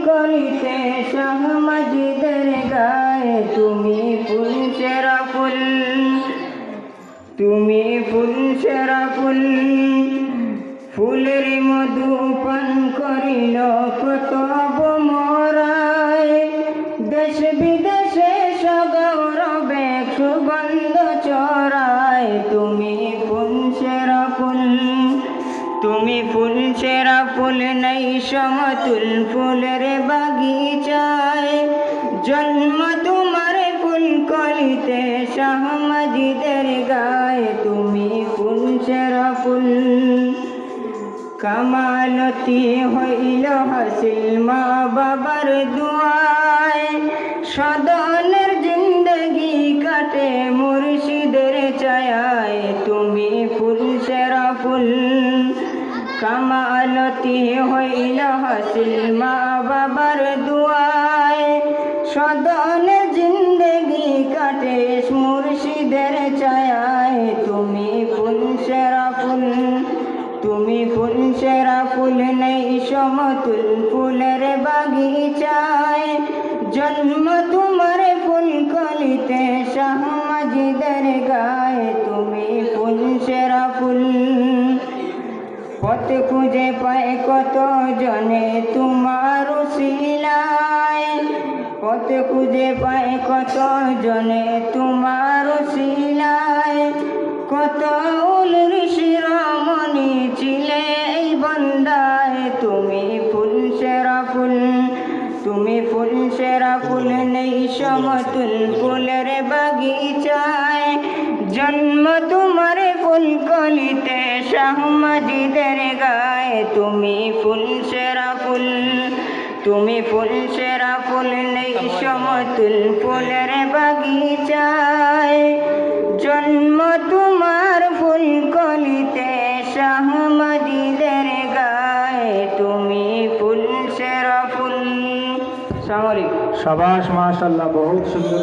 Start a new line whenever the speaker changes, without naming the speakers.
কলিতে শাহ মজিদের গায়ে তুমি ফুল সেরা ফুল, তুমি ফুল সেরা ফুল। ফুলের মধু পান করিল কত মোরায়, দেশ বিদেশে সগৌরবে সুগন্ধ চরায়। তুমি ফুল সেরা ফুল, তুমি ফুল সেরা ফুল, নেই সমতুল ফুলের বাগিচায়। জন্ম তোমার ফুল কলিতে শাহ মজিদের গায়ে তুমি ফুল সেরা ফুল। কামালতি হইল হাসিল মা বাবার দুয়ায়, সদনের জিন্দগি কাটে মুর্শিদের ছায়ায়। তুমি ফুল সেরা ফুল, কামালতি হইল হাসিল মা বাবার দুয়ায়, সদনের জিন্দগি কাটে মুর্শিদের ছায়ায়। তুমি ফুল সেরা ফুল, তুমি ফুল সেরা ফুল, নেই সমতুল ফুলের বাগিচায়। জন্ম তোমার ফুল কলিতে শাহ মজিদের গায়ে তুমি ফুল সেরা ফুল। পথ খুঁজে পায় কত জনে তোমার উসিলায়, পথ খুঁজে পায় কত জনে তোমার উসিলায়। কত উল শিরোমণি ছিলে এই বন্দায়। তুমি ফুল সেরা ফুল, তুমি ফুল সেরা ফুল, নেই সমতুল ফুলের বাগিচায়। জন্ম তোমার ফুল কলিতে শাহ মজিদের গায়ে তুমি ফুল সেরা ফুল, তুমি ফুল সেরা ফুল, নেই সমতুল ফুলের বাগিচায়। জন্ম তোমার ফুল কলিতে শাহ মজিদের গায়ে তুমি ফুল সেরা ফুল।
শাবাশ মাশাআল্লাহ, বহুত সুন্দর।